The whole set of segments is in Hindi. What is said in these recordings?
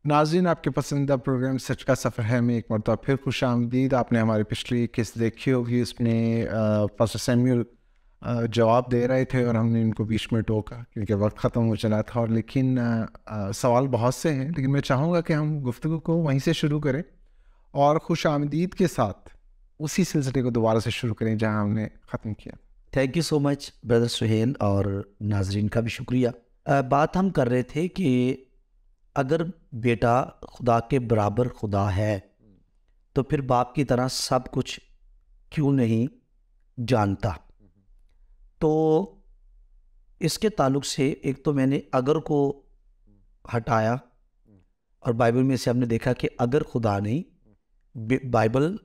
नाज़रीन, आपके पसंदीदा प्रोग्राम सच का सफ़र है में एक मरतबा फिर खुश आमदीद। आपने हमारी पिछली किस्त देखी होगी, उसमें पास्टर सैमुअल जवाब दे रहे थे और हमने इनको बीच में टोका क्योंकि वक्त ख़त्म हो चला था। और लेकिन सवाल बहुत से हैं, लेकिन मैं चाहूँगा कि हम गुफ्तगू को वहीं से शुरू करें और खुश आमदीद के साथ उसी सिलसिले को दोबारा से शुरू करें जहाँ हमने ख़त्म किया। Thank you so much brother Suhail, और नाजरीन का भी शुक्रिया। बात हम कर रहे थे कि अगर बेटा खुदा के बराबर खुदा है तो फिर बाप की तरह सब कुछ क्यों नहीं जानता। तो इसके ताल्लुक से एक तो मैंने अगर को हटाया, और बाइबल में से हमने देखा कि अगर खुदा नहीं, बाइबल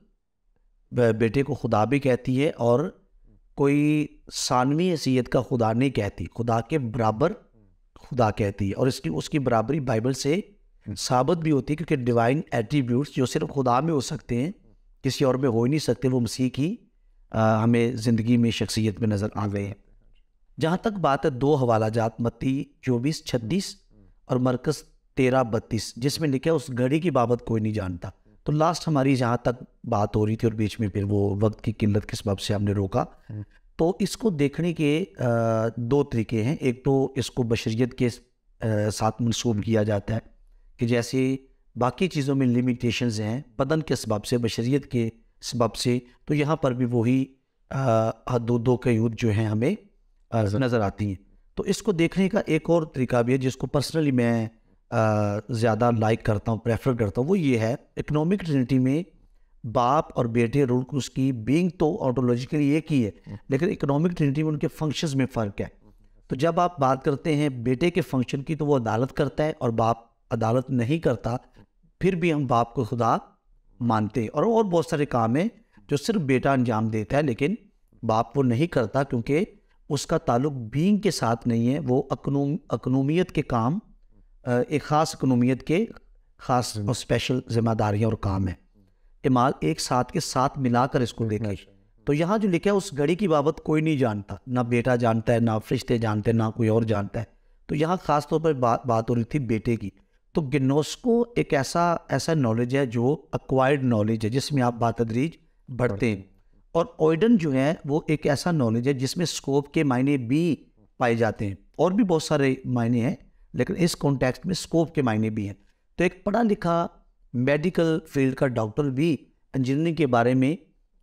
बेटे को खुदा भी कहती है और कोई सानवी हैसियत का खुदा नहीं कहती, खुदा के बराबर खुदा कहती है। और इसकी उसकी बराबरी बाइबल से साबित भी होती है, क्योंकि डिवाइन एट्रीब्यूट्स जो सिर्फ खुदा में हो सकते हैं, किसी और में हो ही नहीं सकते, वो मसीह की हमें ज़िंदगी में शख्सियत में नज़र आ गए हैं। जहाँ तक बात है दो हवाला जात, मत्ती 24:36 और मरकस 13:32, जिसमें लिखा है उस घड़ी की बाबत कोई नहीं जानता। तो लास्ट हमारी जहाँ तक बात हो रही थी और बीच में फिर वो वक्त की किल्लत के सबब से हमने रोका। तो इसको देखने के दो तरीके हैं। एक तो इसको बशरियत के साथ मंसूब किया जाता है कि जैसे बाकी चीज़ों में लिमिटेशंस हैं बदन के सबब से, बशरियत के सबब से, तो यहाँ पर भी वही हदूदों के युद्ध जो हैं हमें नज़र आती हैं। तो इसको देखने का एक और तरीका भी है जिसको पर्सनली मैं ज़्यादा लाइक करता हूँ, प्रेफर करता हूँ। वो ये है, इकोनॉमिक ट्रिनिटी में बाप और बेटे रूल को उसकी बीइंग तो ऑटोलॉजिकली एक ही है, लेकिन इकोनॉमिक ट्रिनिटी में उनके फंक्शंस में फ़र्क है। तो जब आप बात करते हैं बेटे के फंक्शन की, तो वो अदालत करता है और बाप अदालत नहीं करता, फिर भी हम बाप को खुदा मानते हैं। और बहुत सारे काम हैं जो सिर्फ बेटा अंजाम देता है, लेकिन बाप वो नहीं करता, क्योंकि उसका ताल्लुक बीइंग के साथ नहीं है। वो अकनूमियत के काम, एक ख़ास अकनूमियत के ख़ास और स्पेशल जिम्मेदारियाँ और काम है। इमाल एक साथ के साथ मिलाकर इसको देखें तो यहाँ जो लिखा है उस घड़ी की बाबत कोई नहीं जानता, ना बेटा जानता है, ना फरिश्ते जानते हैं, ना कोई और जानता है। तो यहाँ ख़ास तौर पर बात हो रही थी बेटे की। तो गिनोस्को एक ऐसा नॉलेज है जो अक्वायर्ड नॉलेज है, जिसमें आप बातदरीज बढ़ते हैं। और ओइडन जो है वो एक ऐसा नॉलेज है जिसमें स्कोप के मायने भी पाए जाते हैं, और भी बहुत सारे मायने हैं, लेकिन इस कॉन्टेक्स्ट में स्कोप के मायने भी हैं। तो एक पढ़ा लिखा मेडिकल फील्ड का डॉक्टर भी इंजीनियरिंग के बारे में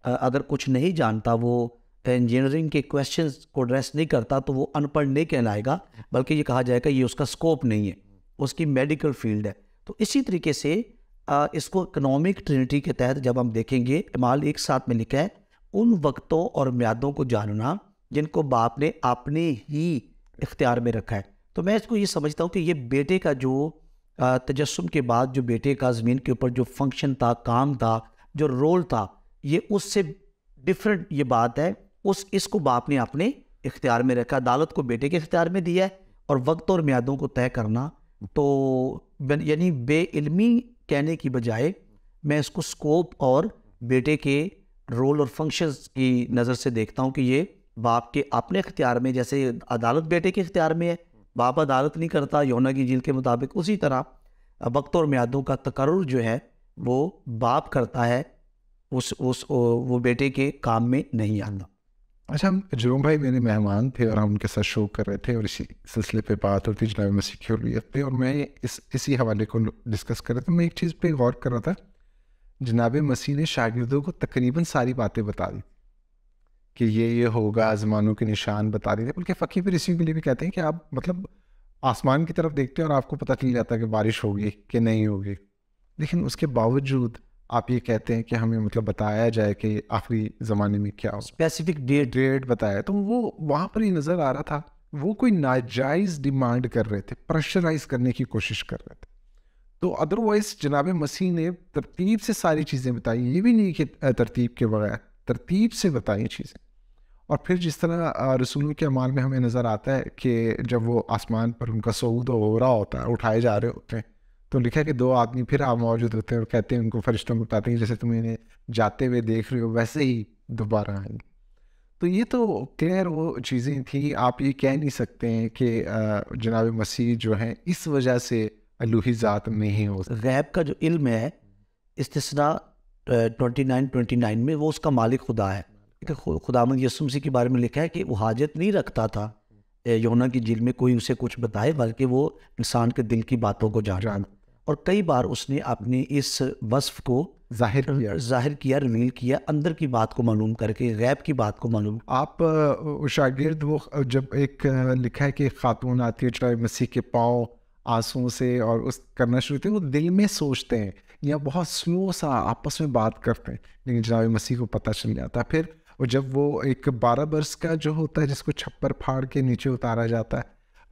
अगर कुछ नहीं जानता, वो इंजीनियरिंग के क्वेश्चंस को एड्रेस नहीं करता, तो वो अनपढ़ नहीं कहलाएगा, बल्कि ये कहा जाएगा ये उसका स्कोप नहीं है, उसकी मेडिकल फील्ड है। तो इसी तरीके से इसको इकोनॉमिक ट्रिनिटी के तहत जब हम देखेंगे, इमाल एक साथ में लिखा है उन वक्तों और म्यादों को जानना जिनको बाप ने अपने ही इख्तियार में रखा है। तो मैं इसको ये समझता हूँ कि ये बेटे का जो तजस्सुम के बाद जो बेटे का ज़मीन के ऊपर जो फंक्शन था, काम था, जो रोल था, ये उससे डिफरेंट ये बात है। इसको बाप ने अपने इख्तियार में रखा, अदालत को बेटे के इख्तियार में दिया है, और वक्त और म्यादों को तय करना, तो यानी बेइल्मी कहने की बजाय मैं इसको स्कोप और बेटे के रोल और फंक्शंस की नज़र से देखता हूँ कि ये बाप के अपने इख्तियार में, जैसे अदालत बेटे के इख्तियार में है, बाप अदालत नहीं करता यूहन्ना की इंजील के मुताबिक, उसी तरह वक्त और म्यादों का तकर्रुर जो है वो बाप करता है, वो बेटे के काम में नहीं आता। अच्छा, हम जुरूम भाई मेरे मेहमान थे और हम उनके साथ शो कर रहे थे और इसी सिलसिले पे बात होती जनाब मसीह की हुर्रियत पे, और मैं इसी हवाले को डिस्कस कर रहा था। मैं एक चीज़ पे गौर कर रहा था, जनाब मसीह ने शागिर्दों को तकरीबन सारी बातें बता दी कि ये होगा, आसमानों के निशान बता दिए, बल्कि फ़कीह फिर इसी के लिए भी कहते हैं कि आप मतलब आसमान की तरफ देखते हैं और आपको पता चल जाता है कि बारिश होगी कि नहीं होगी, लेकिन उसके बावजूद आप ये कहते हैं कि हमें मतलब बताया जाए कि आखिरी ज़माने में क्या हो, स्पेसिफिक डेट बताया। तो वो वहाँ पर ही नज़र आ रहा था, वो कोई नाजायज़ डिमांड कर रहे थे, प्रेशराइज करने की कोशिश कर रहे थे। तो अदरवाइज जनाब मसीह ने तरतीब से सारी चीज़ें बताई, ये भी नहीं कि तरतीब के बगैर, तरतीब से बताई चीज़ें। और फिर जिस तरह रसूलों के अमाल में हमें नज़र आता है कि जब वो आसमान पर उनका सऊद हो रहा होता है, उठाए जा रहे होते हैं, तो लिखा है कि दो आदमी फिर आप मौजूद होते हैं और कहते हैं, उनको फरिश्तों को बताते हैं जैसे तुम इन्हें जाते हुए देख रहे हो वैसे ही दोबारा आएंगे। तो ये तो क्लियर वो चीज़ें थी। आप ये कह नहीं सकते हैं कि जनाब मसीह जो हैं इस वजह से अलूही ज़ात नहीं हो सकती। गैब का जो इल्म है इस्तिस्ना 29 में वो उसका मालिक खुदा है। खुदावंद यीशु मसीह के बारे में लिखा है कि वो हाजत नहीं रखता था यूहन्ना की झील में कोई उसे कुछ बताए, बल्कि वो इंसान के दिल की बातों को जानता। और कई बार उसने अपनी इस वस्फ को जाहिर किया, रिवील किया, अंदर की बात को मालूम करके, गैब की बात को मालूम। आप शागिर्द वो जब एक लिखा है कि खातून आती है चढ़ाई मसीह के पाँव आंसुओं से और उस करना शुरू होते हैं, वो दिल में सोचते हैं या बहुत स्लो सा आपस में बात करते हैं, लेकिन जनाब मसीह को पता चल जाता है। फिर और जब वो एक 12 बरस का जो होता है जिसको छप्पर फाड़ के नीचे उतारा जाता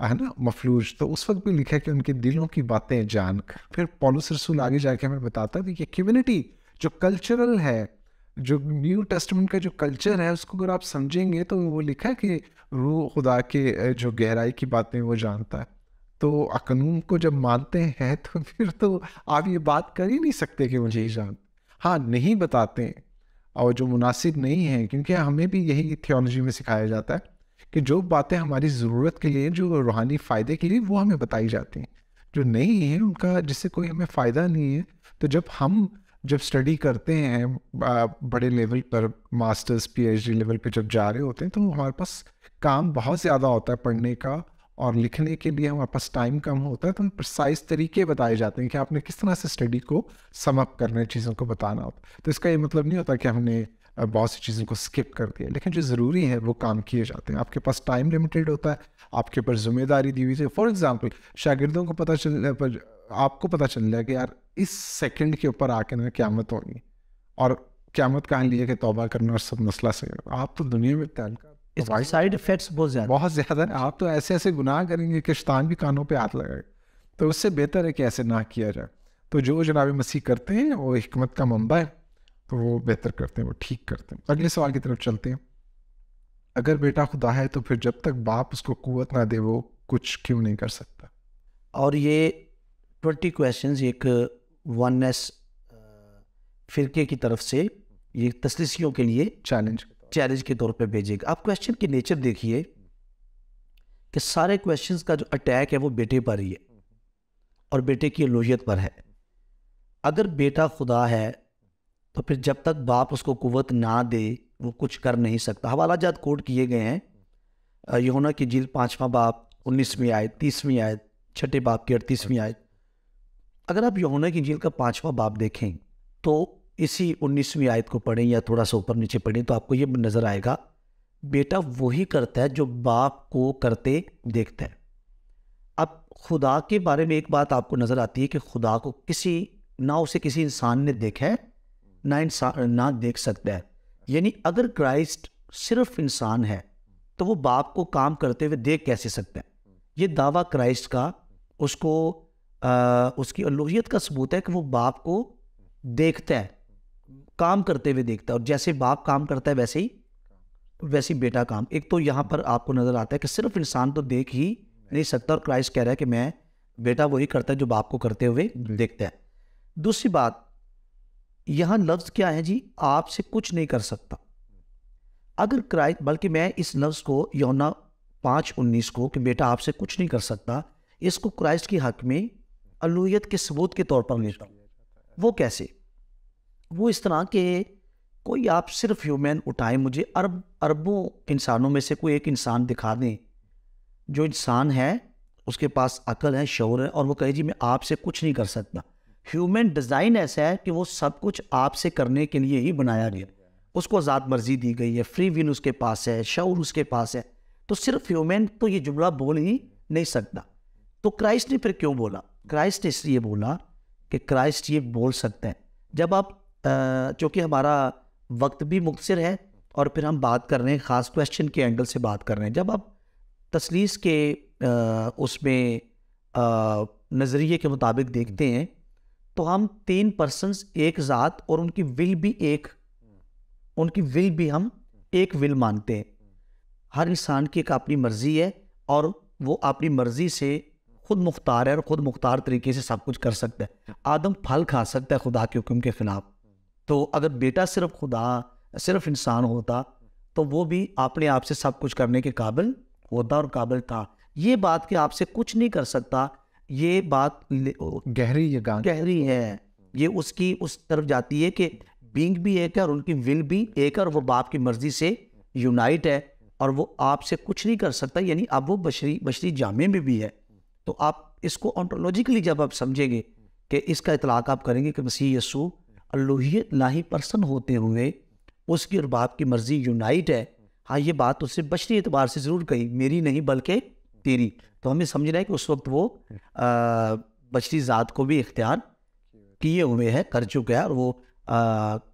है ना, मफलूज, तो उस वक्त भी लिखा है कि उनके दिलों की बातें जानकर। फिर पौलुस रसूल आगे जाके हमें बताता है कि कम्युनिटी जो कल्चरल है, जो न्यू टेस्टामेंट का जो कल्चर है, उसको अगर आप समझेंगे तो वो लिखा है कि रूह खुदा के जो गहराई की बातें वो जानता है। तो कानून को जब मानते हैं तो फिर तो आप ये बात कर ही नहीं सकते कि मुझे ही जान। हाँ, नहीं बताते हैं और जो मुनासिब नहीं है, क्योंकि हमें भी यही थियोलॉजी में सिखाया जाता है कि जो बातें हमारी ज़रूरत के लिए, जो रूहानी फ़ायदे के लिए, वो हमें बताई जाती हैं। जो नहीं है उनका, जिससे कोई हमें फ़ायदा नहीं है। तो जब स्टडी करते हैं बड़े लेवल पर, मास्टर्स PhD लेवल पे जब जा रहे होते हैं, तो हमारे पास काम बहुत ज़्यादा होता है पढ़ने का और लिखने के लिए हमारे पास टाइम कम होता है। तो प्रिसाइज तरीके बताए जाते हैं कि आपने किस तरह से स्टडी को सम अप करने, चीज़ों को बताना होता है। तो इसका ये मतलब नहीं होता कि हमने बहुत सी चीज़ों को स्किप कर दिया, लेकिन जो ज़रूरी है वो काम किए जाते हैं। आपके पास टाइम लिमिटेड होता है, आपके ऊपर जिम्मेदारी दी हुई है। फॉर एग्जांपल, शागिर्दों को आपको पता चल जाए कि यार इस सेकंड के ऊपर आके ना क़यामत होगी, और क़यामत कहाँ लिए कि तौबा करना और सब मसला सही होगा। आप तो दुनिया में इसके साइड इफेक्ट्स बहुत ज़्यादा है। आप तो ऐसे ऐसे गुनाह करेंगे कि शैतान भी कानों पे हाथ लगाए। तो उससे बेहतर है कि ऐसे ना किया जाए। तो जो जनाब मसीह करते हैं वो हिकमत का मंबा है, तो वो बेहतर करते हैं, वो ठीक करते हैं। अगले सवाल की तरफ चलते हैं। अगर बेटा खुदा है तो फिर जब तक बाप उसको कुव्वत ना दे वो कुछ क्यों नहीं कर सकता? और ये 20 क्वेश्चंस एक वननेस फिरके की तरफ से ये तसलीसियों के लिए चैलेंज के तौर पे भेजेगा। आप क्वेश्चन की नेचर देखिए कि सारे क्वेश्चंस का जो अटैक है वो बेटे पर ही है और बेटे की अलूहियत पर है। अगर बेटा खुदा है तो फिर जब तक बाप उसको कुव्वत ना दे वो कुछ कर नहीं सकता। हवाला जात कोट किए गए हैं, यूहन्ना की झील 5वां बाब 19वीं आयत, 30वीं आयत, 6ठे बाब की 38वीं आयत। अगर आप यूहन्ना की झील का 5वां बाब देखें तो इसी 19वीं आयत को पढ़ें या थोड़ा सा ऊपर नीचे पढ़ें तो आपको ये नज़र आएगा, बेटा वही करता है जो बाप को करते देखता है। अब खुदा के बारे में एक बात आपको नज़र आती है कि खुदा को ना उसे किसी इंसान ने देखा है, ना देख सकता है। यानी अगर क्राइस्ट सिर्फ इंसान है तो वो बाप को काम करते हुए देख कैसे सकता है? ये दावा क्राइस्ट का उसकी अलूहियत का सबूत है कि वो बाप को देखता है, काम करते हुए देखता है। और जैसे बाप काम करता है वैसे ही बेटा काम। एक तो यहाँ पर आपको नजर आता है कि सिर्फ इंसान तो देख ही नहीं सकता, और क्राइस्ट कह रहा है कि बेटा वही करता है जो बाप को करते हुए देखता है। दूसरी बात, यहाँ लफ्ज क्या है जी? आपसे कुछ नहीं कर सकता। अगर क्राइस्ट, बल्कि मैं इस लफ्ज को यूहन्ना 5:19 को कि बेटा आपसे कुछ नहीं कर सकता, इसको क्राइस्ट की हक में अलूहियत के सबूत के तौर पर लेता हूँ। वो कैसे? वो इस तरह के कोई आप सिर्फ ह्यूमन उठाएं, मुझे अरबों इंसानों में से कोई एक इंसान दिखा दें जो इंसान है, उसके पास अकल है, शऊर है, और वो कहे जी मैं आपसे कुछ नहीं कर सकता। ह्यूमन डिज़ाइन ऐसा है कि वो सब कुछ आपसे करने के लिए ही बनाया गया। उसको आज़ाद मर्जी दी गई है, फ्री विल उसके पास है, शऊर उसके पास है। तो सिर्फ ह्यूमन तो ये जुमला बोल ही नहीं सकता। तो क्राइस्ट ने फिर क्यों बोला? क्राइस्ट ने इसलिए बोला कि क्राइस्ट ये बोल सकते हैं। जब आप चूँकि हमारा वक्त भी मुख्तसर है और फिर हम बात कर रहे हैं ख़ास क्वेश्चन के एंगल से बात कर रहे हैं, जब आप तसलीस के उसमें नज़रिए के मुताबिक देखते हैं तो हम 3 पर्सन्स एक ज़ात और उनकी विल भी हम एक विल मानते हैं। हर इंसान की एक अपनी मर्जी है और वो अपनी मर्जी से खुद मुख्तार है और खुद मुख्तार तरीके से सब कुछ कर सकता है। आदम फल खा सकता है खुदा के हुक्म के खिलाफ। तो अगर बेटा सिर्फ इंसान होता तो वो भी अपने आप से सब कुछ करने के काबिल होता और काबिल था। ये बात कि आपसे कुछ नहीं कर सकता ये बात गहरी है, ये उसकी उस तरफ जाती है कि बीइंग भी एक है और उनकी विल भी एक है और वो बाप की मर्जी से यूनाइट है और वो आपसे कुछ नहीं कर सकता, यानी अब वो बशरी जामे में भी है। तो आप इसको ऑन्टोलॉजिकली जब आप समझेंगे कि इसका इतलाक आप करेंगे कि मसीह यसू अल्लूहियत लाही पर्सन होते हुए उसकी और बाप की मर्जी यूनाइट है। हाँ, ये बात उससे बशरी एतबार से ज़रूर कही, मेरी नहीं बल्कि तेरी। तो हमें समझना है कि उस वक्त वो बशरी ज़ात को भी इख्तियार किए हुए है, कर चुका है, और वो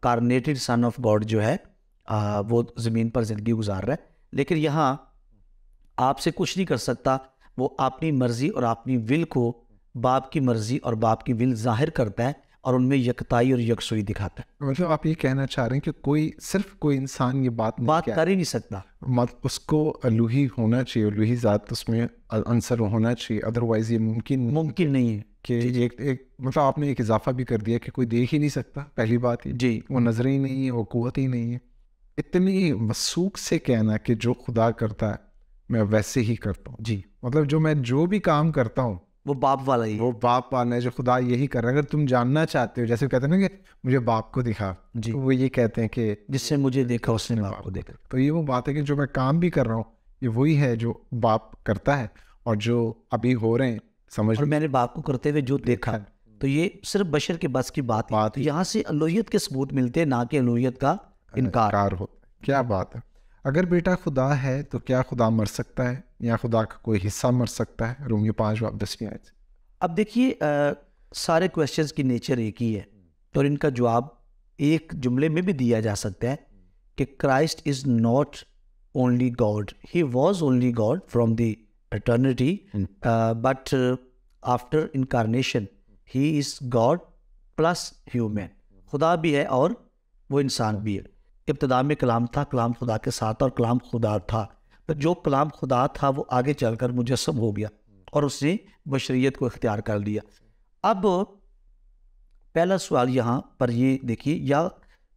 कार्नेटेड सन ऑफ गॉड जो है वो ज़मीन पर ज़िंदगी गुजार रहा है। लेकिन यहाँ आपसे कुछ नहीं कर सकता, वो अपनी मर्ज़ी और अपनी विल को बाप की मर्ज़ी और बाप की विल जाहिर करता है और उनमें यकताई और यकसुई दिखाता है। मतलब आप ये कहना चाह रहे हैं कि कोई इंसान ये बात कर ही नहीं सकता, उसको अलूही होना चाहिए, अलूही ज़ात उसमें अंसर होना चाहिए, अदरवाइज ये मुमकिन नहीं है कि एक मतलब आपने एक इजाफा भी कर दिया कि कोई देख ही नहीं सकता। पहली बात ही जी, वो नज़र ही नहीं है, वो कुव्वत ही नहीं है। इतनी वसूख से कहना कि जो खुदा करता है मैं वैसे ही करता हूँ जी, मतलब जो भी काम करता हूँ वो बाप वाला ही, वो बाप वाला है, जो खुदा यही कर रहा है। अगर तुम जानना चाहते हो, जैसे कहते हैं ना कि मुझे बाप को दिखा, जी, तो वो ये कहते हैं कि जिससे मुझे देखा उसने बाप को देखा। तो ये वो बात है कि जो मैं काम भी कर रहा हूँ ये वही है जो बाप करता है, और जो अभी हो रहे हैं समझ, और मैंने बाप को करते हुए जो देखा, तो ये सिर्फ बशर के बस की बात है। तो यहाँ से अलूहियत के सबूत मिलते हैं, ना कि अलूहियत का इनकार हो। क्या बात है। अगर बेटा खुदा है तो क्या खुदा मर सकता है या खुदा का कोई हिस्सा मर सकता है? रोमियो 5:10 आयत। अब देखिए, सारे क्वेश्चंस की नेचर एक ही है और इनका जवाब एक जुमले में भी दिया जा सकता है कि Christ is not only God, he was only God from the eternity, but after incarnation he is God plus human. खुदा भी है और वो इंसान भी है। इब्तिदा में कलाम था, कलाम खुदा के साथ और कलाम खुदा था, तो जो कलाम खुदा था वो आगे चलकर मुजस्सम हो गया और उसने बशरियत को इख्तियार कर लिया। अब पहला सवाल यहाँ पर ये देखिए, या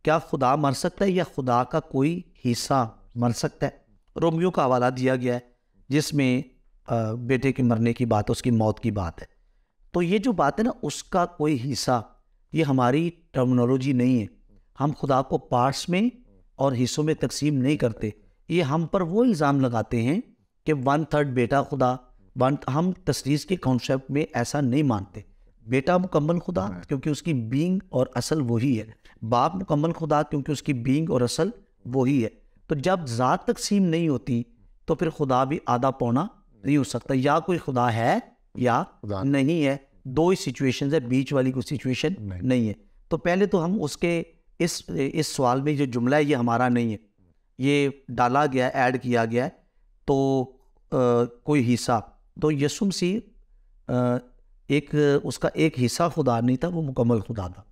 क्या खुदा मर सकता है या खुदा का कोई हिस्सा मर सकता है? रोमियो का हवाला दिया गया है जिसमें बेटे के मरने की बात, उसकी मौत की बात है। तो ये जो बात है ना, उसका कोई हिस्सा, ये हमारी टर्मिनोलॉजी नहीं है। हम खुदा को पार्ट्स में और हिस्सों में तकसीम नहीं करते। ये हम पर वो इल्ज़ाम लगाते हैं कि 1/3 बेटा खुदा, हम तसलीस के कॉन्सेप्ट में ऐसा नहीं मानते। बेटा मुकम्मल खुदा क्योंकि उसकी बीइंग और असल वही है, बाप मुकम्मल खुदा क्योंकि उसकी बीइंग और असल वही है। तो जब ज़ात तकसीम नहीं होती तो फिर खुदा भी आधा पौना नहीं हो सकता, या कोई खुदा है या नहीं है। दो ही सिचुएशन है, बीच वाली कोई सिचुएशन नहीं है। तो पहले तो हम उसके इस सवाल में जो जुमला है ये हमारा नहीं है, ये डाला गया, ऐड किया गया है। तो कोई हिस्सा, तो यसुम सी उसका एक हिस्सा खुदा नहीं था, वो मुकम्मल खुदा था।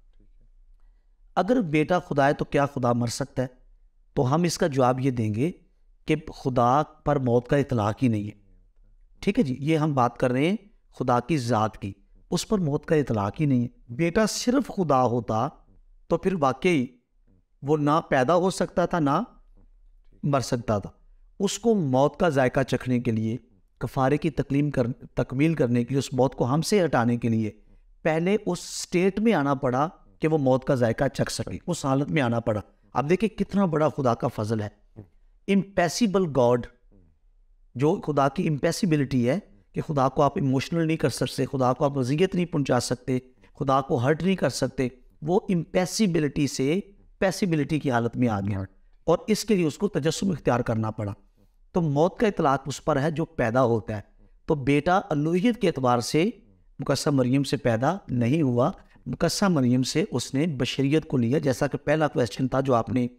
अगर बेटा खुदा है तो क्या खुदा मर सकता है? तो हम इसका जवाब ये देंगे कि खुदा पर मौत का इतलाक ही नहीं है। ठीक है जी, ये हम बात कर रहे हैं खुदा की ज़ात की, उस पर मौत का इतलाक ही नहीं है। बेटा सिर्फ खुदा होता तो फिर वाकई वो ना पैदा हो सकता था ना मर सकता था। उसको मौत का जायका चखने के लिए, कफारे की तकमील करने के लिए, उस मौत को हमसे हटाने के लिए पहले उस स्टेट में आना पड़ा कि वो मौत का जायका चख सके, उस हालत में आना पड़ा। अब देखिए कितना बड़ा खुदा का फजल है। इम्पैसिबल गॉड, जो खुदा की इम्पैसिबिलिटी है कि खुदा को आप इमोशनल नहीं कर सकते, खुदा को आप अज़ियत नहीं पहुंचा सकते, खुदा को हर्ट नहीं कर सकते, वो इम्पैसिबिलिटी से पैसिबिलिटी की हालत में आ गया और इसके लिए उसको तजस्सुम इख्तियार करना पड़ा। तो मौत का इतलाक उस पर है जो पैदा होता है। तो बेटा अलूहियत के एतबार से मुकस्सा मरियम से पैदा नहीं हुआ, मुकस्सा मरियम से उसने बशरियत को लिया। जैसा कि पहला क्वेश्चन था जो आपने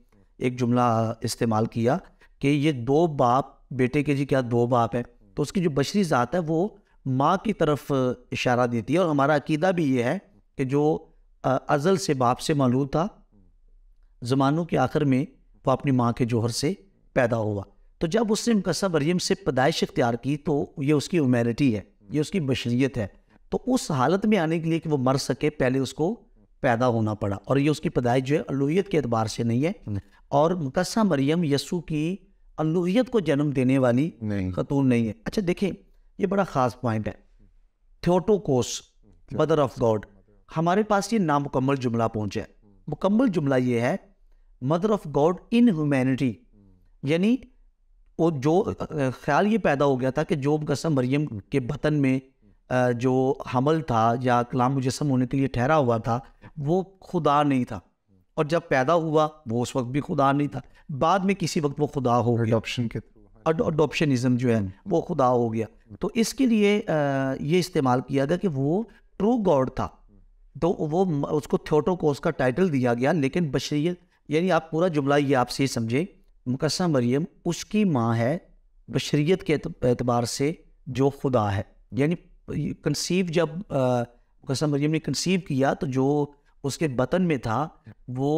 एक जुमला इस्तेमाल किया कि ये दो बाप, बेटे के जी क्या दो बाप है, तो उसकी जो बशरी ज़ात है वो माँ की तरफ इशारा देती है। और हमारा अकीदा भी ये है कि जो अज़ल से बाप से मालूम था, ज़मानों के आखिर में वो अपनी माँ के जोहर से पैदा हुआ। तो जब उसने मुकस्सा मरियम से पैदाइश इख्तियार की तो ये उसकी ह्यूमैनिटी है, ये उसकी बशरियत है। तो उस हालत में आने के लिए कि वो मर सके पहले उसको पैदा होना पड़ा, और ये उसकी पैदाइश जो है अलूहियत के एतबार से नहीं है। और मुकस्सा मरियम यसू की अलूहियत को जन्म देने वाली खतून नहीं है। अच्छा देखें, ये बड़ा ख़ास पॉइंट है। Theotokos, mother of God. हमारे पास ये नामुकम्मल जुमला पहुंचा है। मुकम्मल जुमला ये है mother of God in humanity, यानी वो जो ख्याल ये पैदा हो गया था कि जो मुकस्सम मरियम के बतन में जो हमल था या कलाम मुजस्सम होने के लिए ठहरा हुआ था वो खुदा नहीं था, और जब पैदा हुआ वो उस वक्त भी खुदा नहीं था, बाद में किसी वक्त वो खुदा हो गया। एडॉप्शन के अडॉप्शनिज्म जो है वो खुदा हो गया। तो इसके लिए ये इस्तेमाल किया गया कि वो ट्रू गॉड था, तो वो उसको थियोटोकोस का टाइटल दिया गया। लेकिन बशरियत, यानी आप पूरा जुमला ये आप से समझे, मुकस्सम मरियम उसकी माँ है बशरियत के एतबार से जो खुदा है। यानी कंसीव जब मुकस्सम मरियम ने कंसीव किया तो जो उसके बतन में था वो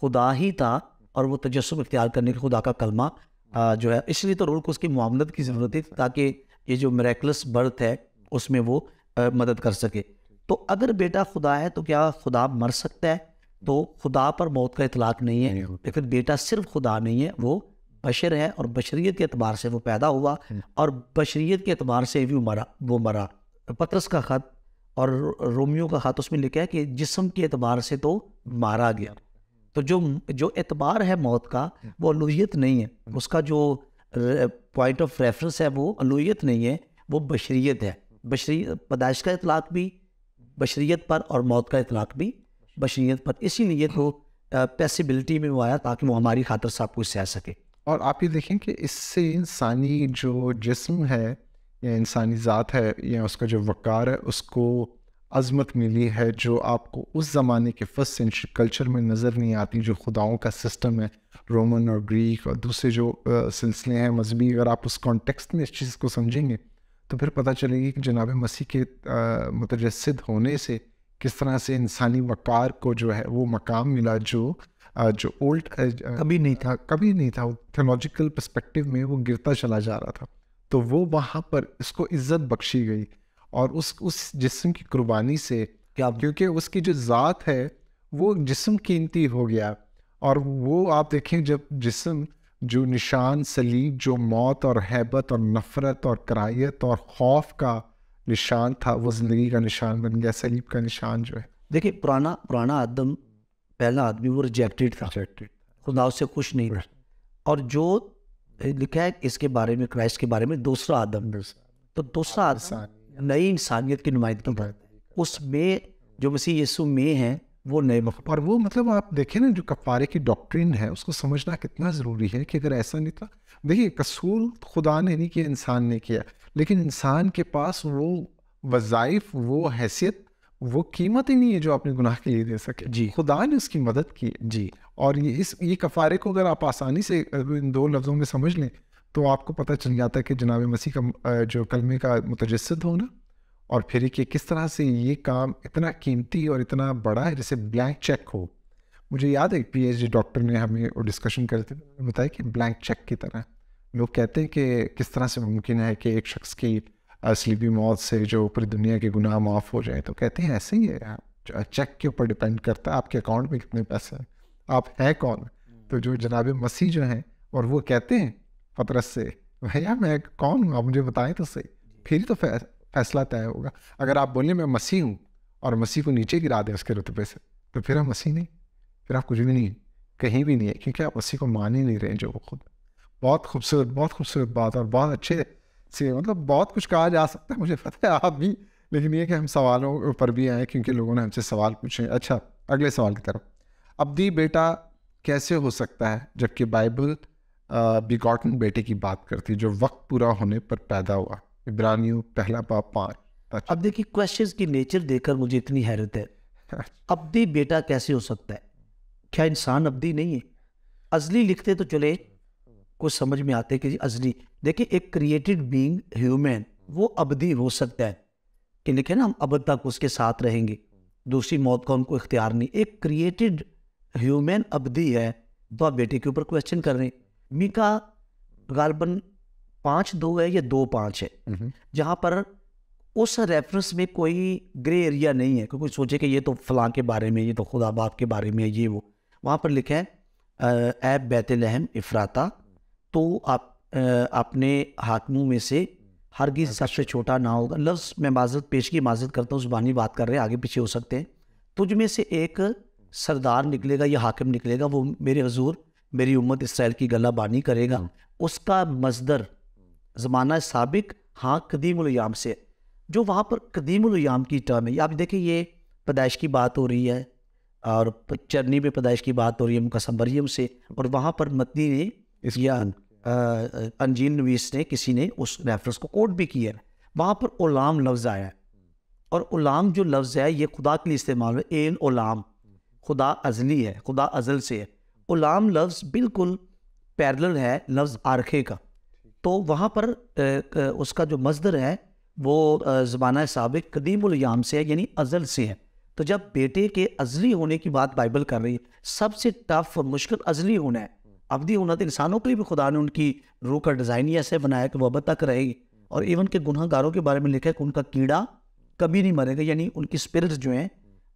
खुदा ही था, और वो तजस्सुम इख्तियार करने के खुदा का कलमा जो है, इसलिए तो रूल को उसकी मुआमलत की ज़रूरत थी ताकि ये जो मिरेकलस बर्थ है उसमें वो मदद कर सके। तो अगर बेटा खुदा है तो क्या खुदा मर सकता है? तो खुदा पर मौत का इतलाक नहीं है, लेकिन बेटा सिर्फ खुदा नहीं है, वो बशर है और बशरियत के एतबार से वो पैदा हुआ और बशरियत के एतबार से भी वो मरा। पतरस का ख़त और रोमियो का ख़त उसमें लिखा है कि जिस्म के एतबार से तो मारा गया। तो जो एतबार है मौत का वो अलूहियत नहीं है, उसका जो पॉइंट ऑफ रेफरेंस है वो अलूहियत नहीं है, वो बशरियत है। बशरियत, पैदाइश का इतलाक भी बशरियत पर और मौत का इतलाक भी बशरियत पर, इसीलिए तो पैसिबिलिटी में वो आया ताकि वो हमारी खातिर सब कुछ सह सके। और आप ये देखें कि इससे इंसानी जो जिस्म है या इंसानी ज़ात है या उसका जो वक़ार है उसको अज़मत मिली है जो आपको उस ज़माने के फर्स्ट सेंचुरी कल्चर में नज़र नहीं आती। जो खुदाओं का सिस्टम है रोमन और ग्रीक और दूसरे जो सिलसिले हैं मजहबी, अगर आप उस कॉन्टेक्स्ट में इस चीज़ को समझेंगे तो फिर पता चलेगी कि जनाब मसीह के मुतजस्सिद होने से किस तरह से इंसानी वक़ार को जो है वो मकाम मिला जो ओल्ड कभी नहीं था। थियोलॉजिकल पर्सपेक्टिव में वो गिरता चला जा रहा था, तो वो वहाँ पर इसको इज्जत बख्शी गई और उस जिस्म की कुर्बानी से, क्या, क्योंकि उसकी जो ज़ात है वो जिस्म कीमती हो गया। और वो आप देखें जब जिस्म जो निशान सलीब, जो मौत और हैबत और नफ़रत और कराहियत और खौफ का निशान था, वो ज़िंदगी का निशान बन गया, सलीब का निशान जो है। देखिए पुराना आदम, पहला आदमी, वो रिजेक्टेड था, खुदा उससे खुश नहीं था। और जो लिखा है इसके बारे में, क्राइस्ट के बारे में, दूसरा आदम, तो दूसरा आदम नई इंसानियत की नुमाइंदगी था, उसमें जो मसीह यीशु में है वो नए मखलूक। और वो मतलब आप देखें ना जो कफ़ारे की डॉक्ट्रिन है उसको समझना कितना ज़रूरी है कि अगर ऐसा नहीं था, देखिए कसूर खुदा ने नहीं किया, इंसान ने किया, लेकिन इंसान के पास वो वज़ाइफ, वो हैसियत, वो कीमत ही नहीं है जो अपने गुनाह के लिए दे सके। जी, खुदा ने उसकी मदद की जी। और ये कफ़ारे को अगर आप आसानी से इन दो लफ्ज़ों में समझ लें तो आपको पता चल जाता है कि जनाब मसीह का जो कलमे का मुतजस्सिद होना और फिर कि किस तरह से ये काम इतना कीमती और इतना बड़ा है, जैसे ब्लैंक चेक हो। मुझे याद है PhD डॉक्टर ने हमें वो डिस्कशन करते थे, बताया कि ब्लैंक चेक की तरह लोग कहते हैं कि किस तरह से मुमकिन है कि एक शख्स की सलीबी मौत से जो पूरी दुनिया के गुनाह माफ़ हो जाए। तो कहते हैं ऐसे ही है, चेक के ऊपर डिपेंड करता है आपके अकाउंट में कितने पैसे हैं, आप है कौन। तो जो जनाब मसीह जो हैं, और वो कहते हैं पतरस से, भैया मैं कौन हूँ, आप मुझे बताएं तो सही, फिर तो फैसला तय होगा। अगर आप बोलें मैं मसीह हूँ और मसीह को नीचे गिरा दें उसके रुतबे से, तो फिर आप मसीह नहीं, फिर आप कुछ भी नहीं, कहीं भी नहीं है, क्योंकि आप मसीह को मान ही नहीं रहे जो वो खुद। बहुत खूबसूरत बात और बहुत अच्छे से, मतलब बहुत कुछ कहा जा सकता है, मुझे पता है आप भी, लेकिन ये कि हम सवालों पर भी आए क्योंकि लोगों ने हमसे सवाल पूछे। अच्छा, अगले सवाल की तरफ, अब्दी बेटा कैसे हो सकता है जबकि बाइबल बिगॉटन बेटे की बात करती है जो वक्त पूरा होने पर पैदा हुआ, इब्रानियों 1:5। अब देखिए क्वेश्चंस की नेचर देखकर मुझे इतनी हैरत है। अब्दी बेटा कैसे हो सकता है? क्या इंसान अब्दी नहीं है? अजली लिखते तो चले कुछ समझ में आते कि अजली। देखिए एक क्रिएटेड बीइंग ह्यूमन वो अब्दी हो सकता है कि लिखे ना हम अब तक उसके साथ रहेंगे, दूसरी मौत का उनको इख्तियार नहीं। एक क्रिएटेड ह्यूमन अब्दी है, तो आप बेटे के ऊपर क्वेश्चन कर रहे हैं। मीका गालबन 5:2 है या 2:5 है, जहाँ पर उस रेफरेंस में कोई ग्रे एरिया नहीं है कि कोई सोचे कि ये तो फलां के बारे में, ये तो खुदा बाप के बारे में, ये वो। वहाँ पर लिखा है ऐब बैतलहम इफ्राता, तो आप अपने हाकिमों में से हरगिज़ सबसे छोटा ना होगा। लफ्ज़ मैं माजरत पेश की माजरत करता हूँ, ज़ुबानी बात कर रहे हैं, आगे पीछे हो सकते हैं। तुझ में से एक सरदार निकलेगा या हाकिम निकलेगा, वो मेरे हुजूर मेरी उम्मत इसराइल की गला बानी करेगा। उसका मजदर ज़माना साबिक, हाँ कदीमुल याम से, जो वहाँ पर कदीमुल याम की टर्म है। आप देखिए ये पैदाइश की बात हो रही है और चरनी में पैदाइश की बात हो रही है मुकस्सम मरियम से, और वहाँ पर मत्नी ने या अंजील नवीस ने किसी ने उस रेफरेंस को कोट भी किया है। वहाँ पर उलाम लफ्ज़ आया है, और उलाम जो लफ्ज़ है ये खुदा के लिए इस्तेमाल है। एन उलाम, खुदा अजली है, खुदा अजल से है। उलाम लफ्ज़ बिल्कुल पैरेलल है लफ्ज़ आरखे का। तो वहाँ पर उसका जो मज़दर है वो ज़माना साबिक कदीमुल याम से है, यानी अज़ल से है। तो जब बेटे के अज़ली होने की बात बाइबल कर रही है, सबसे टफ और मुश्किल अज़ली होना है। अवधी होना तो इंसानों के लिए भी खुदा ने उनकी रूह का डिज़ाइन ही ऐसे बनाया कि वो अब तक रहेगी। और इवन के गुनहगारों के बारे में लिखा है कि उनका कीड़ा कभी नहीं मरेगा, यानी उनकी स्पिरिट्स जो हैं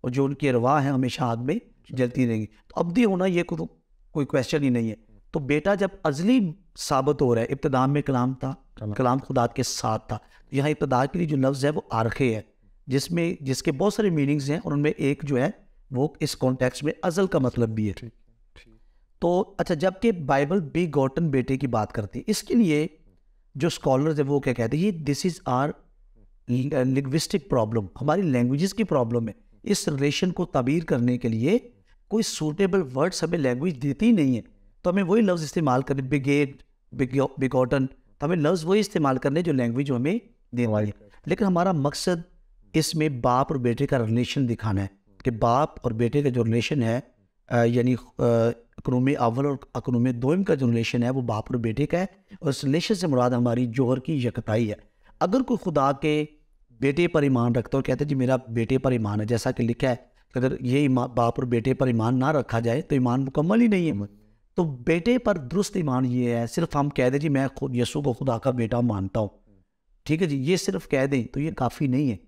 और जो उनकी अरवाह है हमेशा आग में जलती रहेंगी। तो अवधी होना ये कोई क्वेश्चन ही नहीं है। तो बेटा जब अज़ली साबित हो रहा है, इब्तिदा में कलाम था, कलाम खुदा के साथ था। यहाँ इब्तिदा के लिए जो लफ्ज़ है वो आरखे है, जिसके बहुत सारे मीनिंग्स हैं, और उनमें एक जो है वो इस कॉन्टेक्स्ट में अज़ल का मतलब भी है। तो अच्छा, जबकि बाइबल बीगॉटन बेटे की बात करती है, इसके लिए जो स्कॉलर्स है वो क्या कहते हैं, ये this is our linguistic problem, हमारी लैंग्वेजेस की प्रॉब्लम है। इस रिलेशन को ताबीर करने के लिए कोई सूटेबल वर्ड्स हमें लैंग्वेज देती नहीं है, तो हमें वही लफ्ज़ इस्तेमाल करने, बिगेट, बिगॉटन, तो हमें लफ्ज़ वही इस्तेमाल करने जो लैंग्वेज हमें देती है। लेकिन हमारा मकसद इसमें बाप और बेटे का रिलेशन दिखाना है कि बाप और बेटे का जो रिलेशन है, यानी अकरूम अव्वल और अकरूम दोम का जो रिलेशन है वो बाप और बेटे का है, और इस रिलेशन से मुराद हमारी जोहर की यकताई है। अगर कोई खुदा के बेटे पर ईमान रखता है और कहता है जी मेरा बेटे पर ईमान है, जैसा कि लिखा है अगर ये बाप और बेटे पर ईमान ना रखा जाए तो ईमान मुकम्मल ही नहीं है। तो बेटे पर दुरुस्त ईमान ये है, सिर्फ हम कह दें जी मैं खुद यसू को खुदा का बेटा मानता हूँ, ठीक है जी, ये सिर्फ कह दें तो ये काफ़ी नहीं है।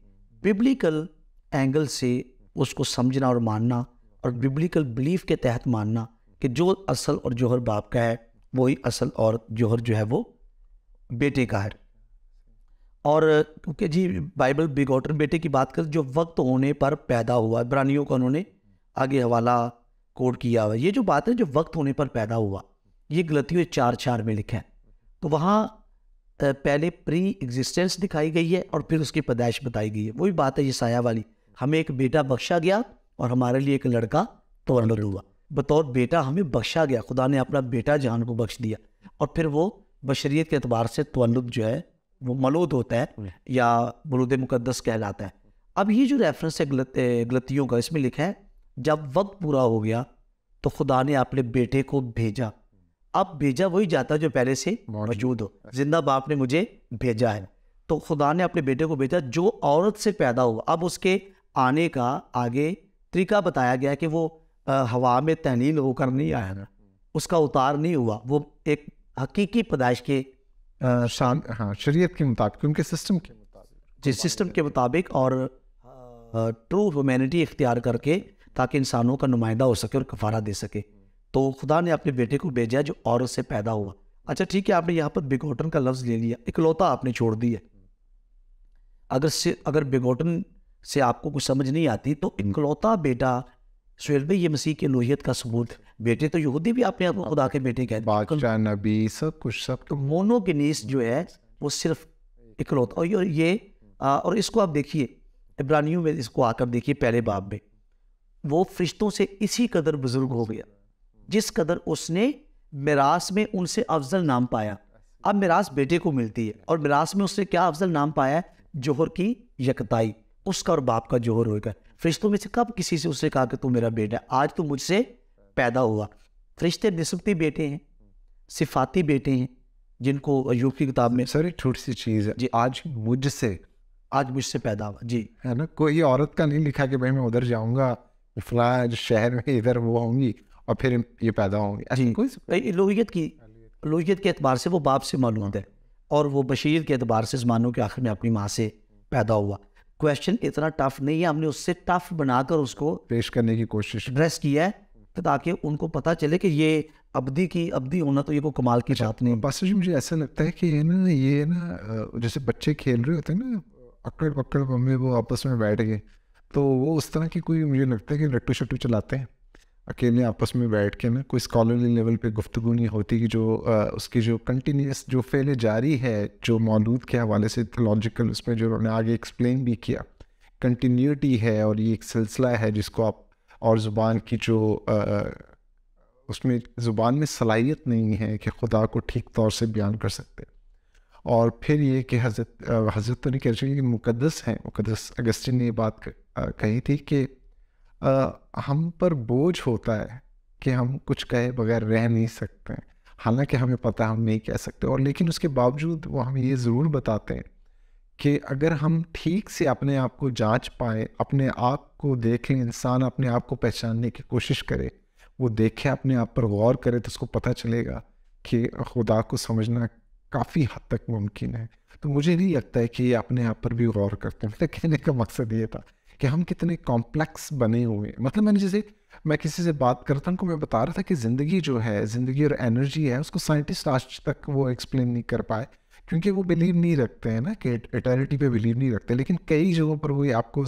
बिब्लिकल एंगल से उसको समझना और मानना, और बिब्लिकल बिलीफ के तहत मानना कि जो असल और जोहर बाप का है वही असल और जोहर जो है वो बेटे का है। और क्योंकि जी बाइबल बिगॉटन बेटे की बात कर, जो वक्त होने पर पैदा हुआ, इब्रानियों का उन्होंने आगे हवाला कोड किया हुआ। ये जो बात है जो वक्त होने पर पैदा हुआ, ये गलतियों 4:4 में लिखा है। तो वहाँ पहले प्री एग्जिस्टेंस दिखाई गई है और फिर उसकी पैदाइश बताई गई है। वही बात है ये साया वाली, हमें एक बेटा बख्शा गया और हमारे लिए एक लड़का तवल्लुद हुआ। बतौर बेटा हमें बख्शा गया, खुदा ने अपना बेटा जहान को बख्श दिया, और फिर वो बशरियत के अतबार से तवल्लुद जो है वो मलूद होता है या बुलूद मुकद्दस कहलाता है। अब ये जो रेफरेंस है गलतियों का, इसमें लिखा है जब वक्त पूरा हो गया तो खुदा ने अपने बेटे को भेजा। अब भेजा वही जाता है जो पहले से मौजूद हो, जिंदा बाप ने मुझे भेजा है। तो खुदा ने अपने बेटे को भेजा जो औरत से पैदा हुआ। अब उसके आने का आगे तरीका बताया गया कि वो हवा में तहलील होकर नहीं आया ना, उसका उतार नहीं हुआ, वो एक हकीकी पैदाइश के शरीयत के मुताबिक, उनके सिस्टम के मुताबिक, जिस सिस्टम के मुताबिक, और ट्रू ह्यूमैनिटी इख्तियार करके ताकि इंसानों का नुमाइंदा हो सके और कफारा दे सके। तो खुदा ने अपने बेटे को भेजा जो औरत से पैदा हुआ। अच्छा ठीक है, आपने यहाँ पर बिगोटन का लफ्ज़ ले लिया, इकलौता आपने छोड़ दिया। अगर बिगोटन से आपको कुछ समझ नहीं आती तो इकलौता बेटा सुहेल भाई, ये मसीह की लोहियत का सबूत। बेटे तो यहूदी भी अपने आप को खुदा के बेटे कहते हैं, बादशाह नबी सब कुछ, सब तो मोनोगेनीस जो है वो सिर्फ इकलौता। और ये और इसको आप देखिए इब्रानियों में, इसको आकर देखिए पहले बाब में, वो फरिश्तों से इसी कदर बुजुर्ग हो गया जिस कदर उसने मिरास में उनसे अफजल नाम पाया। अब मिरास बेटे को मिलती है और मिरास में उसने क्या अफजल नाम पाया है, जोहर की यकताई, उसका और बाप का जोहर होगा। फरिश्तों में से कब किसी से उसने कहा कि तू मेरा बेटा है, आज तू मुझसे पैदा हुआ। फरिश्ते निस्बती बेटे हैं, सिफाती बेटे हैं, जिनको अय्यूब की किताब में, सर एक छोटी सी चीज़ है जी, आज मुझसे पैदा हुआ जी, है ना, कोई औरत का नहीं लिखा कि भाई मैं उधर जाऊंगा फलां शहर में, इधर वो होंगी और फिर ये पैदा होंगे जी। कोई लोहियत के एतबार से वो बाप से मालूम है, और वो बशीर के एतबार से ज़मानों के आखिर में अपनी माँ से पैदा हुआ। क्वेश्चन इतना टफ नहीं है, हमने उससे टफ बनाकर उसको पेश करने की कोशिश एड्रेस किया है ताकि उनको पता चले कि ये अब्दी होना तो ये कोई कमाल की बात नहीं। पास्टर जी मुझे ऐसा लगता है कि ये ना जैसे बच्चे खेल रहे होते हैं ना, अकड़ पकड़ मम्मी, वो आपस में बैठ गए, तो वो उस तरह की कोई मुझे लगता है कि लट्टू शट्टू चलाते हैं अकेले आपस में बैठ के ना, कोई स्कॉलरली लेवल पे गुफ्तगू नहीं होती कि जो उसकी जो कंटिन्यूस जो फेल जारी है, जो मौलूद के हवाले से लॉजिकल उसमें जो उन्होंने आगे एक्सप्लेन भी किया, कंटिन्यूटी है और ये एक सिलसिला है जिसको आप, और ज़ुबान की जो उसमें ज़ुबान में सलाहियत नहीं है कि खुदा को ठीक तौर से बयान कर सकते। और फिर ये कि हज़रत तो नहीं कह रही कि मुक़द्दस हैं, मुक़द्दस अगस्तिन ने ये बात कही थी कि हम पर बोझ होता है कि हम कुछ कहे बगैर रह नहीं सकते हैं, हालांकि हमें पता है हम नहीं कह सकते, और लेकिन उसके बावजूद वो हमें ये ज़रूर बताते हैं कि अगर हम ठीक से अपने आप को जांच पाए, अपने आप को देख लें, इंसान अपने आप को पहचानने की कोशिश करे, वो देखे, अपने आप पर गौर करे, तो उसको पता चलेगा कि खुदा को समझना काफ़ी हद तक मुमकिन है। तो मुझे नहीं लगता है कि ये अपने आप पर भी गौर करते हैं। मतलब कहने का मकसद ये था कि हम कितने कॉम्प्लेक्स बने हुए हैं। मतलब मैंने जैसे मैं किसी से बात करता हूँ को मैं बता रहा था कि ज़िंदगी जो है, ज़िंदगी और एनर्जी है, उसको साइंटिस्ट आज तक वो एक्सप्लेन नहीं कर पाए, क्योंकि वो बिलीव नहीं रखते हैं ना, कि एटर्निटी पे बिलीव नहीं रखते। लेकिन कई जगहों पर वो आपको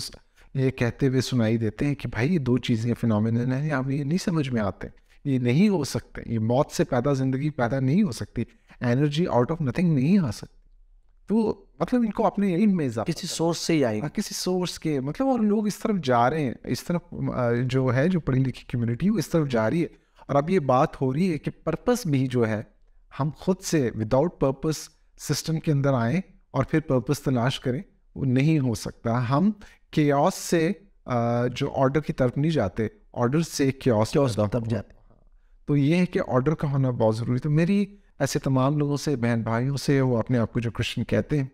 ये कहते हुए सुनाई देते हैं कि भाई ये दो चीज़ें फिनोमिनल हैं, आप ये नहीं समझ में आते, ये नहीं हो सकते, ये मौत से पैदा ज़िंदगी पैदा नहीं हो सकती, एनर्जी आउट ऑफ नथिंग नहीं आ सकती। तो मतलब इनको अपने इल्म में इजाफा किसी सोर्स से ही आएगा, किसी सोर्स के, मतलब और लोग इस तरफ जा रहे हैं, इस तरफ जो है, जो पढ़ी लिखी कम्युनिटी वो इस तरफ जा रही है। और अब ये बात हो रही है कि पर्पस भी जो है, हम खुद से विदाउट पर्पस सिस्टम के अंदर आए और फिर पर्पस तलाश करें, वो नहीं हो सकता। हम केओस से जो ऑर्डर की तरफ नहीं जाते, ऑर्डर से केओस तब जाते। तो ये है कि ऑर्डर का होना बहुत ज़रूरी। तो मेरी ऐसे तमाम लोगों से, बहन भाइयों से, वो अपने आप को जो क्रिश्चियन कहते हैं,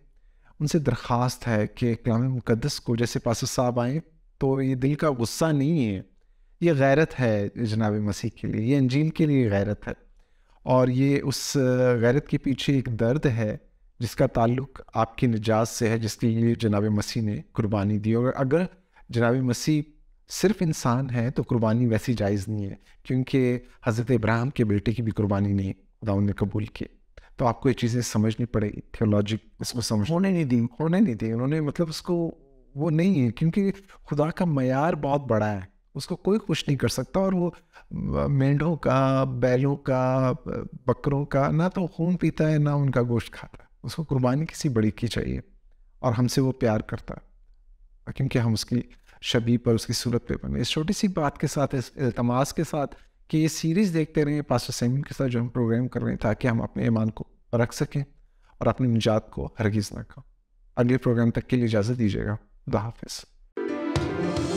उनसे दरख्वास्त है कि कलाम मुक़द्दस को, जैसे पास्टर साहब आए, तो ये दिल का गुस्सा नहीं है, ये गैरत है जनाब मसीह के लिए, ये अंजील के लिए गैरत है, और ये उस गैरत के पीछे एक दर्द है जिसका ताल्लुक़ आपकी निजात से है, जिसके लिए जनाब मसीह ने कुर्बानी दी। और अगर जनाब मसीह सिर्फ इंसान है तो कुर्बानी वैसी जायज़ नहीं है, क्योंकि हज़रत इब्राहिम के बेटे की भी कुर्बानी नहीं खुदा ने कबूल की। तो आपको ये चीज़ें समझनी पड़ेगी, थियोलॉजिक इसको समझ होने नहीं दी उन्होंने, मतलब उसको वो नहीं है, क्योंकि खुदा का मयार बहुत बड़ा है, उसको कोई खुश नहीं कर सकता। और वो मेंढों का, बैलों का, बकरों का ना तो खून पीता है, ना उनका गोश्त खाता है, उसको कुर्बानी किसी बड़ी की चाहिए, और हमसे वो प्यार करता है, क्योंकि हम उसकी शबी पर, उसकी सूरत पे बने। इस छोटी सी बात के साथ, इस इल्तमास के साथ कि ये सीरीज़ देखते रहें पास्टर सैमुअल के साथ जो हम प्रोग्राम कर रहे हैं, ताकि हम अपने ईमान को रख सकें और अपनी निजात को हरगिज़ ना खो। अगले प्रोग्राम तक के लिए इजाज़त दीजिएगा। खुदा हाफ़िज़।